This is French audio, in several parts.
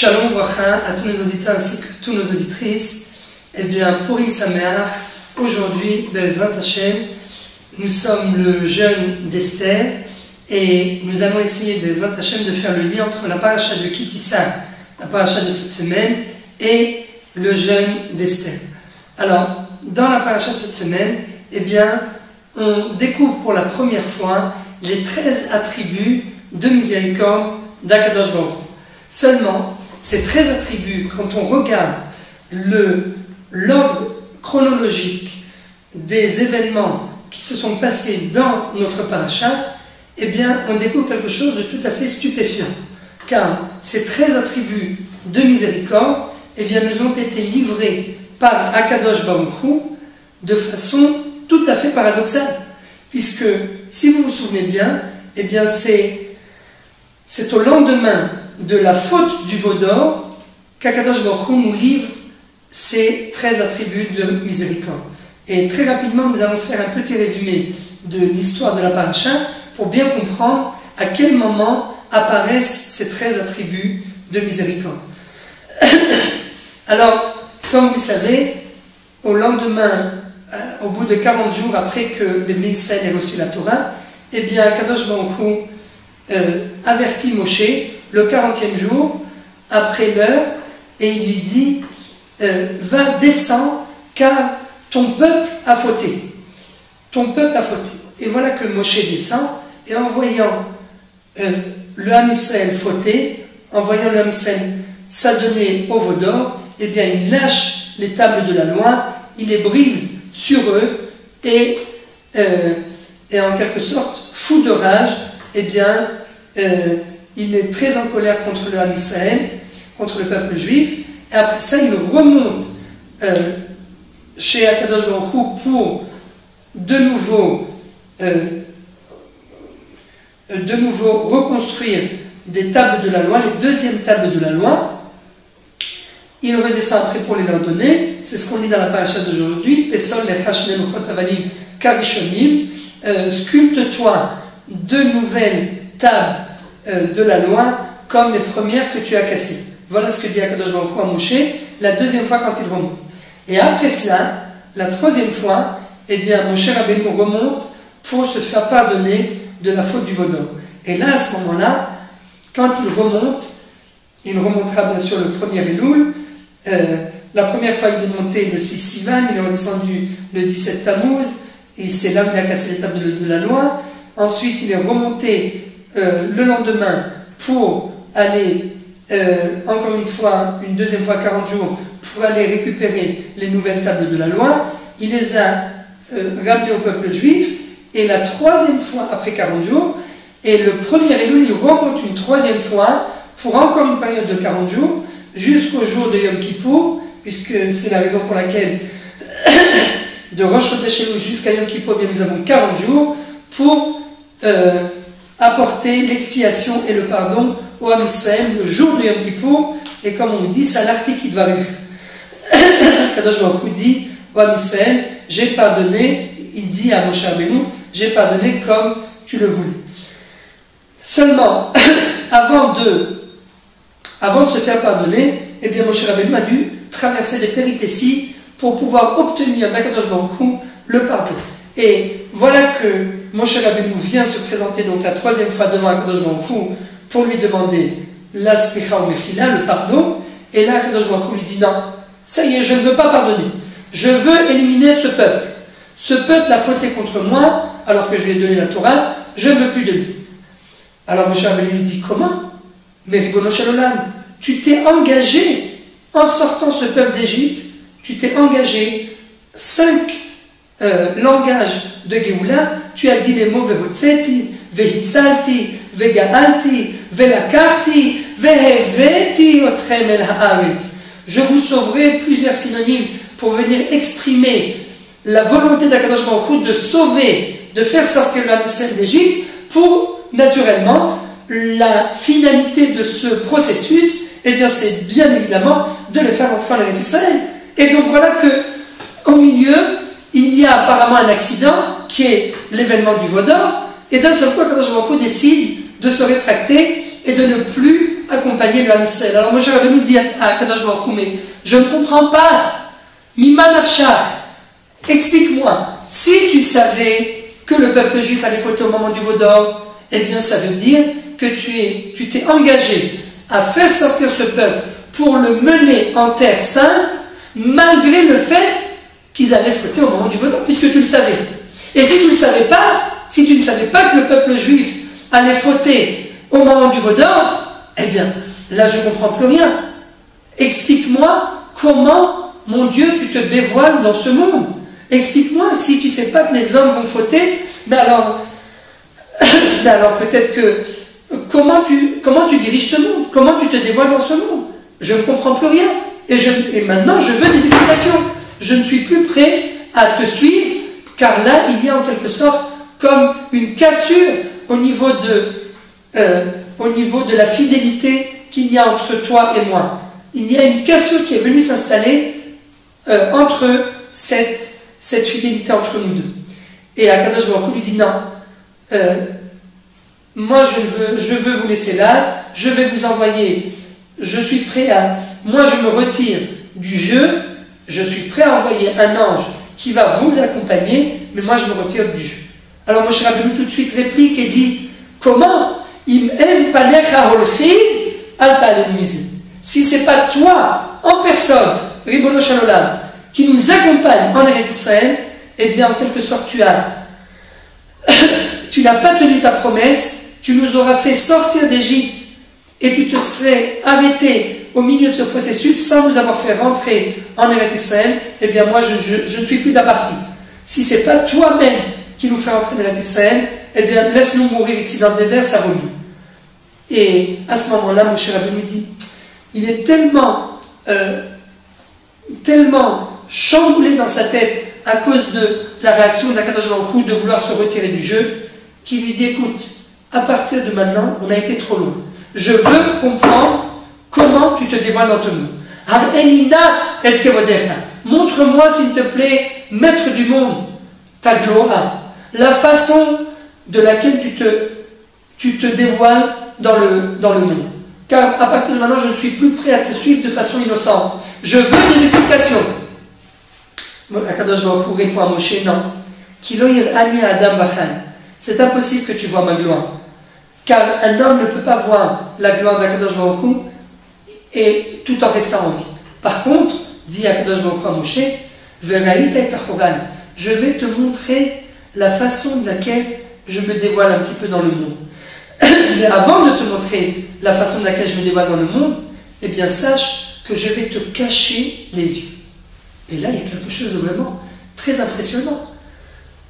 Shalom Bracha à tous nos auditeurs ainsi que toutes nos auditrices. Eh bien, Purim Sameach, aujourd'hui, Be'ezrat Hashem, nous sommes le jeûne d'Esther et nous allons essayer, Be'ezrat Hashem, de faire le lien entre la paracha de Ki Tisa, la paracha de cette semaine, et le jeûne d'Esther. Alors, dans la paracha de cette semaine, eh bien, on découvre pour la première fois les 13 attributs de miséricorde d'Akadosh Baruch Hu. Seulement, ces 13 attributs, quand on regarde l'ordre chronologique des événements qui se sont passés dans notre paracha, eh bien, on découvre quelque chose de tout à fait stupéfiant. Car ces 13 attributs de miséricorde, eh bien, nous ont été livrés par Akadosh Baruch Hu de façon tout à fait paradoxale. Puisque, si vous vous souvenez bien, eh bien, c'est au lendemain de la faute du veau d'or qu'Akadosh Baruch Hu nous livre ces 13 attributs de miséricorde. Et très rapidement, nous allons faire un petit résumé de l'histoire de la paracha pour bien comprendre à quel moment apparaissent ces 13 attributs de miséricorde. Alors, comme vous le savez, au lendemain, au bout de 40 jours après que le Israël ait reçu la Torah, eh bien, Akadosh Baruch Hu avertit Moshe le 40e jour, après l'heure, et il lui dit va, descends, car ton peuple a fauté. Ton peuple a fauté. Et voilà que Moshe descend, et en voyant le Ham Israël fauter, en voyant le Ham Israël s'adonner au veau d'or, eh bien il lâche les tables de la loi, il les brise sur eux, et en quelque sorte, fou de rage, eh bien, il est très en colère contre le Ham Israël, contre le peuple juif, et après ça, il remonte chez Akadosh Baruch Hu pour de nouveau reconstruire des tables de la loi, les deuxièmes tables de la loi. Il redescend après pour les leur donner. C'est ce qu'on lit dans la paracha d'aujourd'hui. Pesol lechashnem chot avanim karishonim. Sculpte-toi de nouvelles tables de la loi comme les premières que tu as cassées. Voilà ce que dit Akadosh Baruch Hu à Moshe la deuxième fois quand il remonte. Et après cela, la troisième fois, eh bien Moshe Rabbeinu remonte pour se faire pardonner de la faute du veau d'or. Et là, à ce moment-là, quand il remontera bien sûr le premier Elul. La première fois, il est monté le 6 Sivan, il est redescendu le 17 Tammuz, et c'est là où il a cassé les tables de la loi. Ensuite, il est remonté le lendemain pour aller, encore une deuxième fois 40 jours, pour aller récupérer les nouvelles tables de la loi. Il les a ramenées au peuple juif, et la troisième fois, après 40 jours, et le premier Elul, il remonte une troisième fois, pour encore une période de 40 jours, jusqu'au jour de Yom Kippour, puisque c'est la raison pour laquelle de Rosh Chodesh Elul jusqu'à Yom Kippour, bien, nous avons 40 jours pour apporter l'expiation et le pardon au Ham Israël le jour de Yom Kippour. Et comme on dit, c'est l'article qui doit venir. Kadosh Baruch Hu dit au Ham Israël, j'ai pardonné, il dit à Moshe Rabbeinu, j'ai pardonné comme tu le voulais. Seulement, avant de se faire pardonner, eh bien Moshe Rabbeinu a dû traverser des péripéties pour pouvoir obtenir d'Akadosh Baruch Hu le pardon. Et voilà que Moshe Rabbeinu vient se présenter donc la troisième fois devant Akadosh Baruch Hu pour lui demander la slicha ou mechila, le pardon. Et là, Akadosh Baruch Hu lui dit non, ça y est, je ne veux pas pardonner. Je veux éliminer ce peuple. Ce peuple a fauté contre moi alors que je lui ai donné la Torah, je ne veux plus de lui. Alors Moshe Rabbeinu lui dit comment? Mais Ribono Shel Olam, tu t'es engagé en sortant ce peuple d'Égypte, tu t'es engagé 5 langages de Géoula, tu as dit les mots Vehotzeti, Vehitzalti, Vegaalti, Velakarti, Veheveti Otrem El Haaretz. Je vous sauverai, plusieurs synonymes pour venir exprimer la volonté d'Akadosh Baruch Hu de sauver, de faire sortir le Ham Israël d'Égypte pour, naturellement, la finalité de ce processus, eh bien, c'est bien évidemment de les faire entrer en Eretz Israël. Et donc voilà que, au milieu, il y a apparemment un accident qui est l'événement du veau d'or, et d'un seul coup, Akadosh Baruch Hu décide de se rétracter et de ne plus accompagner le Ham Israël. Alors Moshe Rabbeinu dit à Kadosh Baruch Hu, mais je ne comprends pas. Mima nafshach, explique-moi. Si tu savais que le peuple juif allait fauter au moment du veau d'or, eh bien ça veut dire que tu t'es engagé à faire sortir ce peuple pour le mener en terre sainte, malgré le fait qu'ils allaient fauter au moment du veau d'or, puisque tu le savais. Et si tu ne savais pas, si tu ne savais pas que le peuple juif allait fauter au moment du veau d'or, eh bien, là je ne comprends plus rien. Explique-moi comment, mon Dieu, tu te dévoiles dans ce monde. Explique-moi, si tu ne sais pas que les hommes vont fauter, mais alors peut-être que comment tu diriges ce monde, comment tu te dévoiles dans ce monde. Je ne comprends plus rien. Et maintenant, je veux des explications. Je ne suis plus prêt à te suivre, car là, il y a en quelque sorte comme une cassure au niveau de la fidélité qu'il y a entre toi et moi. Il y a une cassure qui est venue s'installer entre cette fidélité entre nous deux. Et Akadosh Baruch Hu lui dit non, moi je veux vous laisser là, je vais vous envoyer, moi je me retire du jeu, je suis prêt à envoyer un ange qui va vous accompagner, mais moi je me retire du jeu. Alors Moshe Rabbeinu tout de suite réplique et dit, comment im en panecha holchim al ta'alem mizeh. Si c'est pas toi en personne, Ribono Shel Olam, qui nous accompagne en Eretz Israël, eh bien en quelque sorte tu n'as pas tenu ta promesse, tu nous auras fait sortir d'Égypte et tu te serais arrêté au milieu de ce processus sans nous avoir fait rentrer en Eretz Israël, eh bien moi je ne suis plus ta partie. Si c'est pas toi-même qui nous fait rentrer en Eretz Israël, eh bien laisse-nous mourir ici dans le désert, ça vaut mieux. Et à ce moment-là, Moshe Rabbeinu dit, il est tellement chamboulé dans sa tête à cause de la réaction d'Akadosh Baruch Hu de vouloir se retirer du jeu, qui lui dit, écoute, à partir de maintenant, on a été trop loin. Je veux comprendre comment tu te dévoiles dans ton monde. Montre-moi, s'il te plaît, maître du monde, ta gloire, la façon de laquelle tu te dévoiles dans le monde. Car à partir de maintenant, je ne suis plus prêt à te suivre de façon innocente. Je veux des explications. Akadosh Baruch Hu répond à Moshe, non. C'est impossible que tu vois ma gloire. Car un homme ne peut pas voir la gloire d'Akadosh Baruch Hu et tout en restant en vie. Par contre, dit Akadosh Baruch Hu à Moshe, je vais te montrer la façon de laquelle je me dévoile un petit peu dans le monde. Mais avant de te montrer la façon de laquelle je me dévoile dans le monde, eh bien sache que je vais te cacher les yeux. Et là, il y a quelque chose de vraiment très impressionnant.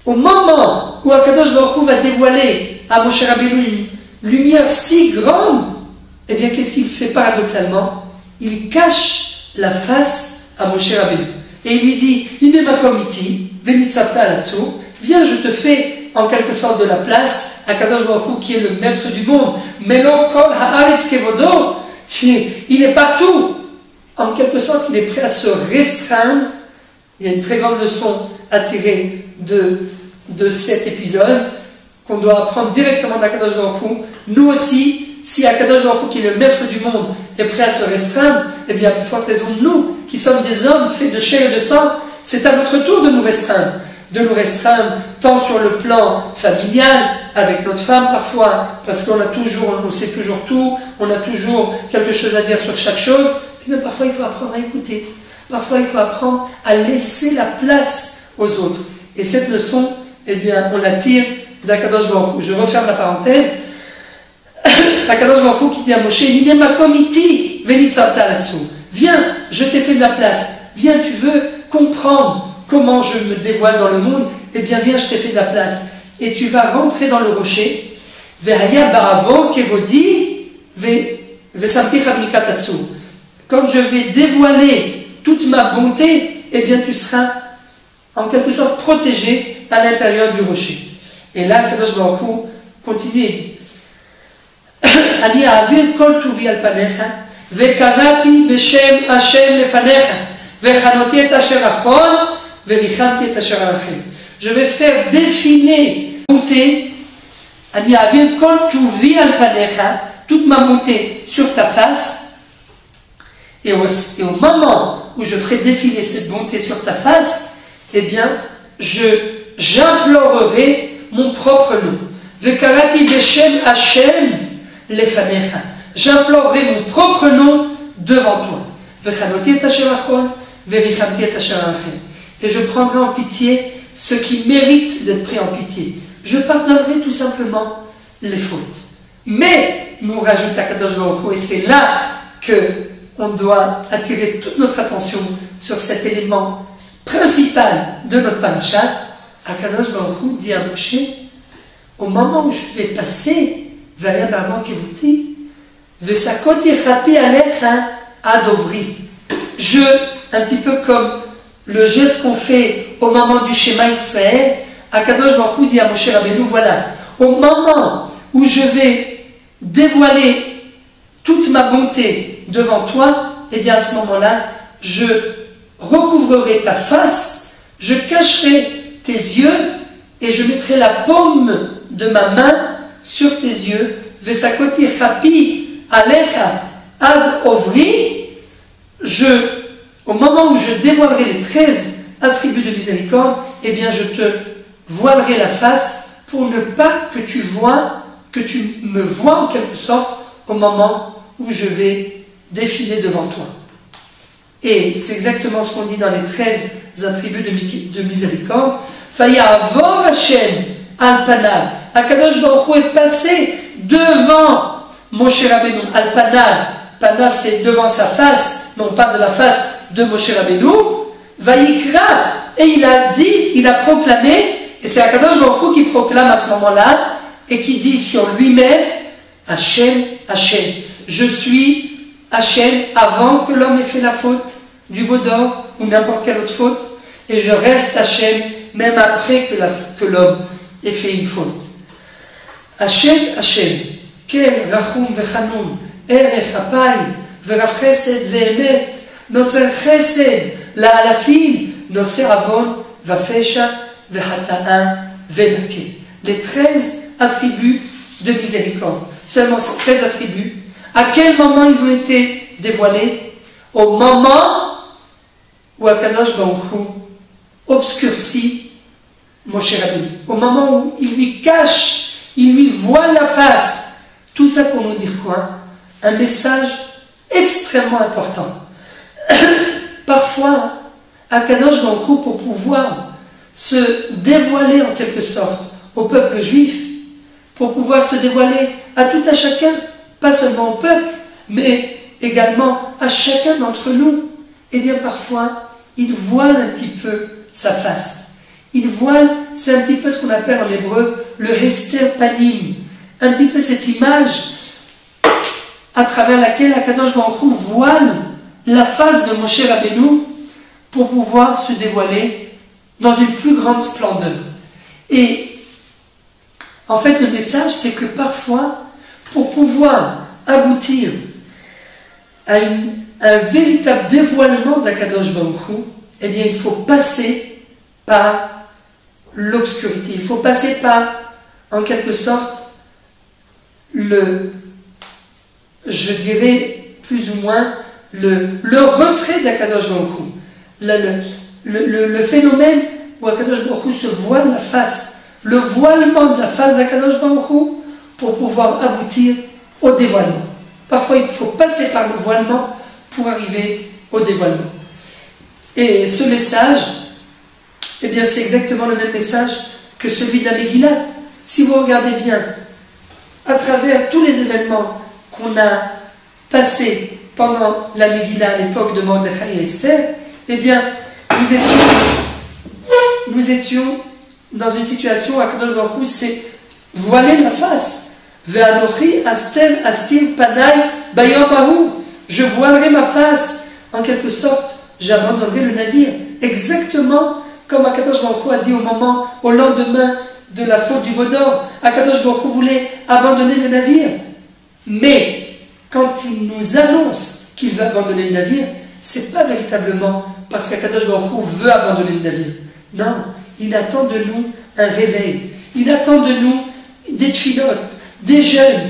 Au moment où Akadosh Baruch Hu va dévoiler à Moshe Rabbeinu une lumière si grande, eh bien qu'est-ce qu'il fait paradoxalement? Il cache la face à Moshe Rabbeinu. Et il lui dit, Ine makom iti, venitzavta alatsu, viens, je te fais en quelque sorte de la place à Akadosh Baruch Hu qui est le maître du monde. Melo kol haaretz kevodo, il est partout. En quelque sorte, il est prêt à se restreindre. Il y a une très grande leçon à tirer de cet épisode qu'on doit apprendre directement d'Akadosh Baruch Hu. Nous aussi, si Akadosh Baruch Hu, qui est le maître du monde, est prêt à se restreindre, eh bien, à plus forte raison, nous, qui sommes des hommes faits de chair et de sang, c'est à notre tour de nous restreindre. De nous restreindre tant sur le plan familial, avec notre femme parfois, parce on sait toujours tout, on a toujours quelque chose à dire sur chaque chose, et même parfois il faut apprendre à écouter, parfois il faut apprendre à laisser la place aux autres. Et cette leçon, eh bien, on la tire d'Akadosh Baruch Hu. Je referme la parenthèse. Akadosh Baruch Hu qui dit à Moshe, Ine makom iti venitzavta alatsu. Viens, je t'ai fait de la place. Viens, tu veux comprendre comment je me dévoile dans le monde, eh bien viens, je t'ai fait de la place. Et tu vas rentrer dans le rocher. Quand je vais dévoiler toute ma bonté, eh bien tu seras en quelque sorte protégé à l'intérieur du rocher. Et là, Kadosh Baruch Hu continue et dit, Ani a'avir kol tuvi al panecha, vekarati beshem Hashem lefanecha, vechanoti et asher achon, je vais faire défiler bonté. toute ma bonté sur ta face, et au moment où je ferai défiler cette bonté sur ta face, eh bien, j'implorerai mon propre nom. Vekarati beshem Hashem lefanecha. J'implorerai mon propre nom devant toi. Vechanoti et asher achol, verichamti et asher achem. Et je prendrai en pitié ceux qui méritent d'être pris en pitié. Je pardonnerai tout simplement les fautes. Mais, nous rajoute Akadosh Baruch Hu, et c'est là qu'on doit attirer toute notre attention sur cet élément principal de notre paracha. Akadosh Baruch Hu dit à Moshe, au moment où je vais passer, Vayam avant Kevuti, Vesakoti Chapi Alecha Adovri. Un petit peu comme le geste qu'on fait au moment du Shema Israël, Akadosh Baruch Hu dit à Moshe Rabbeinu, voilà, au moment où je vais dévoiler toute ma bonté devant toi, et bien à ce moment-là, je recouvrerai ta face, je cacherai tes yeux, et je mettrai la paume de ma main sur tes yeux. Vesakoti chapi alecha ad ovri. Au moment où je dévoilerai les 13 attributs de miséricorde, eh bien je te voilerai la face pour ne pas que tu me vois en quelque sorte au moment où je vais défiler devant toi. Et c'est exactement ce qu'on dit dans les 13 attributs de miséricorde. Fayavor Hashem al panav. Akadosh Baruch Hu est passé devant Moshe Rabbeinu. Al panav. Panav c'est devant sa face, non pas de la face de Moshe Rabbeinu. Vayikra. Et il a proclamé, et c'est Akadosh Baruch Hu qui proclame à ce moment-là, et qui dit sur lui-même, Hashem, Hashem. Je suis Hashem avant que l'homme ait fait la faute du veau d'or ou n'importe quelle autre faute, et je reste Hashem même après que l'homme ait fait une faute. Hashem, Hashem, Kel Rachum Vechanum, Erech Apai, Verav Chesed Ve'emet, Notzer Chesed, La Alafim, Noser Avon, Vafesha, Vehata'an, Venake. Les 13 attributs de miséricorde. Seulement ces 13 attributs. À quel moment ils ont été dévoilés? Au moment où Akadosh Baruch Hu obscurcit Moshe Rabbeinu. Au moment où il lui cache, il lui voile la face. Tout ça pour nous dire quoi? Un message extrêmement important. Parfois, Akadosh Baruch Hu, pour pouvoir se dévoiler en quelque sorte au peuple juif, pour pouvoir se dévoiler à tout à chacun, pas seulement au peuple, mais également à chacun d'entre nous, eh bien parfois, il voile un petit peu sa face. Il voile, c'est un petit peu ce qu'on appelle en hébreu le hester panim, un petit peu cette image à travers laquelle Akadosh Baruch Hu voile la face de Moshe Rabbeinu pour pouvoir se dévoiler dans une plus grande splendeur. Et en fait, le message, c'est que parfois, pour pouvoir aboutir à un véritable dévoilement d'Akadosh Baruch Hu, eh bien, il faut passer par l'obscurité. Il faut passer par, en quelque sorte, je dirais plus ou moins, le retrait d'Akadosh Baruch Hu. Le phénomène où Akadosh Baruch Hu se voile la face, le voilement de la face d'Akadosh Baruch Hu pour pouvoir aboutir au dévoilement. Parfois, il faut passer par le voilement pour arriver au dévoilement. Et ce message, eh bien, c'est exactement le même message que celui de la Megillah. Si vous regardez bien, à travers tous les événements qu'on a passés pendant la Megillah à l'époque de Mordechai et Esther, eh bien, nous étions dans une situation où Akadosh Baruch Hu s'est voilé la face. Ve'anochi astir panai bayom bahu. Je voilerai ma face. En quelque sorte, j'abandonnerai le navire. Exactement comme Akadosh Baruch Hu a dit au lendemain de la faute du veau d'or. Akadosh Baruch Hu voulait abandonner le navire. Mais quand il nous annonce qu'il veut abandonner le navire, c'est pas véritablement parce qu'Akadosh Baruch Hu veut abandonner le navire. Non, il attend de nous un réveil. Il attend de nous des tfilotes, des jeûnes,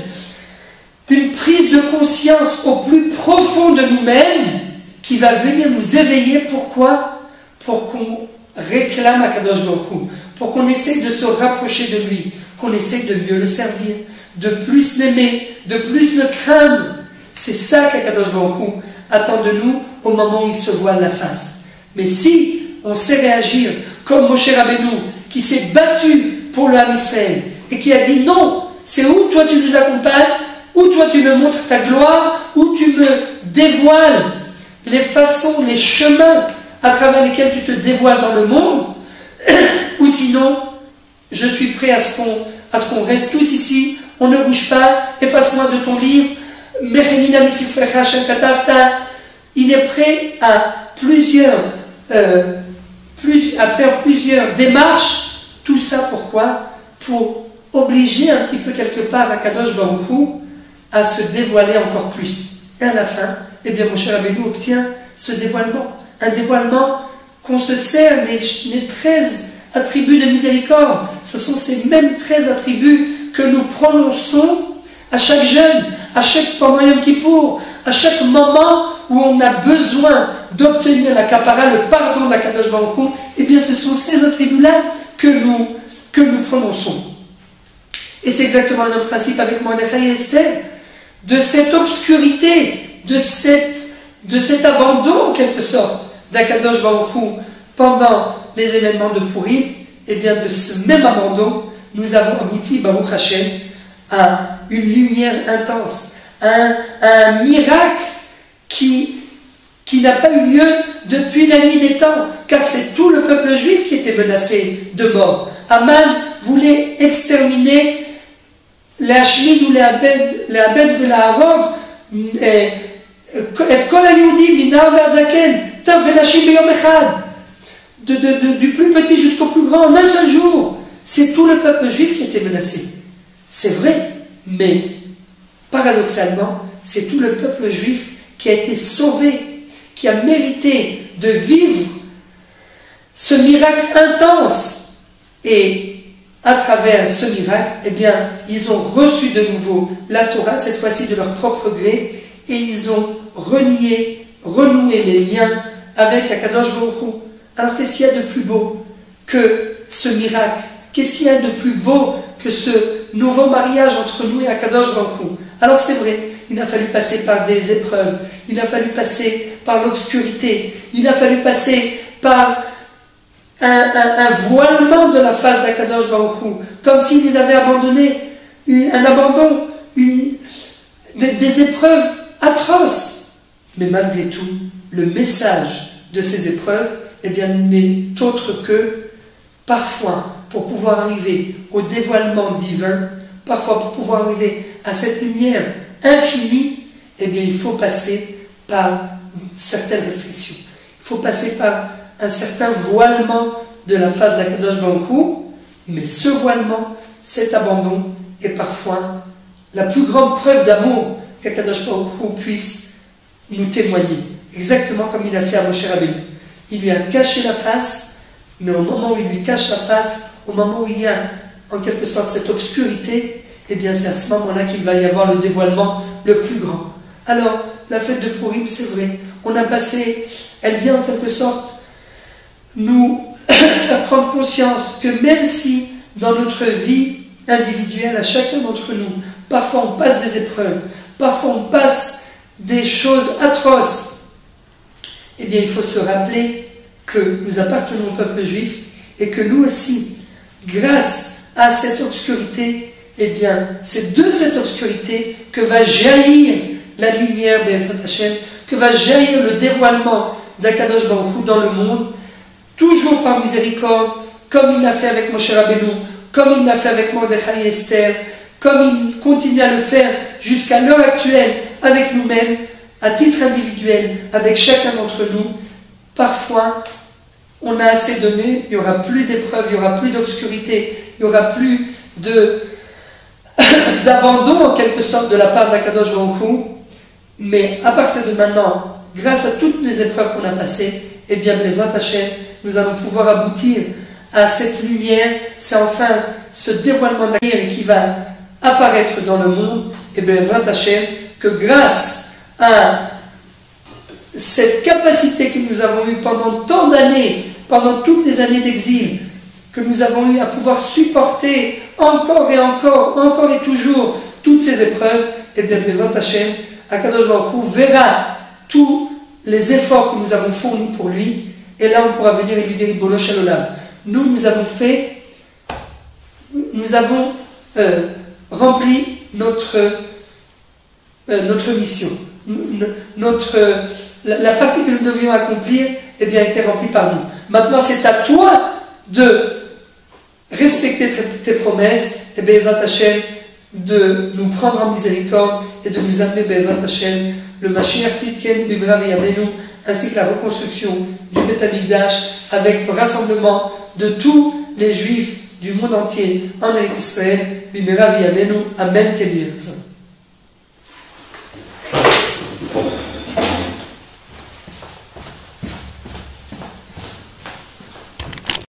une prise de conscience au plus profond de nous-mêmes qui va venir nous éveiller. Pourquoi? Pour qu'on réclame Akadosh Baruch Hu, pour qu'on essaie de se rapprocher de lui, qu'on essaie de mieux le servir, de plus l'aimer, de plus le craindre. C'est ça qu'Akadosh Baruch Hu attend de nous au moment où il se voile la face. Mais si on sait réagir comme Moshe Rabbeinu, qui s'est battu pour le Ham Israël et qui a dit non, c'est où toi tu nous accompagnes, où toi tu me montres ta gloire, où tu me dévoiles les façons, les chemins à travers lesquels tu te dévoiles dans le monde, ou sinon, je suis prêt à ce qu'on reste tous ici, on ne bouge pas, efface-moi de ton livre, il est prêt à faire plusieurs démarches. Tout ça pourquoi? Pour obliger un petit peu quelque part Akadosh Baruch Hu à se dévoiler encore plus. Et à la fin, eh bien Moshe Rabbeinu obtient ce dévoilement. Un dévoilement qu'on se sert, les 13 attributs de miséricorde. Ce sont ces mêmes 13 attributs que nous prononçons à chaque jeûne, pendant Yom Kippour, à chaque moment où on a besoin d'obtenir la kapara, le pardon d'Akadosh Baruch Hu. Eh bien ce sont ces attributs-là que nous prononçons. Et c'est exactement le même principe avec Mordechai et Esther, de cette obscurité, de cet abandon en quelque sorte d'Akadosh Baruch Hu pendant les événements de Purim. Et bien de ce même abandon, nous avons abouti, Baruch Hashem, à une lumière intense, à un miracle qui n'a pas eu lieu depuis la nuit des temps, car c'est tout le peuple juif qui était menacé de mort. Aman voulait exterminer les Hashmid ou les Abed de la Harog, et Kol HaYehudi, Minar ve'Azaken, Tav ve'Nashim beyom echad, du plus petit jusqu'au plus grand, en un seul jour. C'est tout le peuple juif qui était menacé. C'est vrai, mais paradoxalement, c'est tout le peuple juif qui a été sauvé, qui a mérité de vivre ce miracle intense. Et à travers ce miracle, eh bien, ils ont reçu de nouveau la Torah, cette fois-ci de leur propre gré, et ils ont renoué les liens avec Akadosh Baruch Hu. Alors qu'est-ce qu'il y a de plus beau que ce miracle? Qu'est-ce qu'il y a de plus beau que ce nouveau mariage entre nous et Akadosh Baruch Hu? Alors c'est vrai, il a fallu passer par des épreuves, il a fallu passer par l'obscurité, il a fallu passer par un voilement de la face d'Akadosh Baruch Hu, comme s'il les avait abandonnés, un abandon, des épreuves atroces. Mais malgré tout, le message de ces épreuves, eh bien, n'est autre que, parfois, pour pouvoir arriver au dévoilement divin, parfois pour pouvoir arriver à cette lumière infinie, eh bien, il faut passer par certaines restrictions. Il faut passer par un certain voilement de la face d'Akadosh Baruch Hu, mais ce voilement, cet abandon, est parfois la plus grande preuve d'amour qu'Akadosh Baruch Hu puisse nous témoigner, exactement comme il a fait à Moshe Rabbeinu. Il lui a caché la face, mais au moment où il lui cache la face, au moment où il y a en quelque sorte cette obscurité, eh bien c'est à ce moment-là qu'il va y avoir le dévoilement le plus grand. Alors, la fête de Purim, c'est vrai, on a passé, elle vient en quelque sorte nous faire prendre conscience que même si dans notre vie individuelle, à chacun d'entre nous, parfois on passe des épreuves, parfois on passe des choses atroces, eh bien il faut se rappeler que nous appartenons au peuple juif et que nous aussi, grâce à cette obscurité, eh bien c'est de cette obscurité que va jaillir la lumière Be'ezrat Hashem, que va jaillir le dévoilement d'Akadosh Baruch Hu dans le monde, toujours par miséricorde, comme il l'a fait avec Moshe Rabbeinu, comme il l'a fait avec Mordechai et Esther, comme il continue à le faire jusqu'à l'heure actuelle avec nous-mêmes, à titre individuel, avec chacun d'entre nous. Parfois, on a assez donné, il n'y aura plus d'épreuves, il n'y aura plus d'obscurité, il n'y aura plus d'abandon en quelque sorte de la part d'Akadosh Baruch Hu. Mais à partir de maintenant, grâce à toutes les épreuves qu'on a passées, eh bien, Be'ezrat Hashem, nous allons pouvoir aboutir à cette lumière. C'est enfin ce dévoilement de la lumière qui va apparaître dans le monde, et Bezrat Hashem, que grâce à cette capacité que nous avons eue pendant tant d'années, pendant toutes les années d'exil, que nous avons eu à pouvoir supporter encore et encore, encore et toujours toutes ces épreuves, et bien Bezrat Hashem, Akadosh Baruch Hu verra tous les efforts que nous avons fournis pour lui, et là on pourra venir et lui dire Ribono Shel Olam, nous avons rempli notre mission, la partie que nous devions accomplir eh bien, a été remplie par nous. Maintenant c'est à toi de respecter tes promesses, et Bezrat Hashem, de nous prendre en miséricorde et de nous amener Bezrat Hashem, le Mashiach Tzidkenu Bimra V'Yameinu, ainsi que la reconstruction du Beth Amikdash avec le rassemblement de tous les Juifs du monde entier en Eretz Israël, Bimra V'Yameinu, Amen Ken Yirtzeh.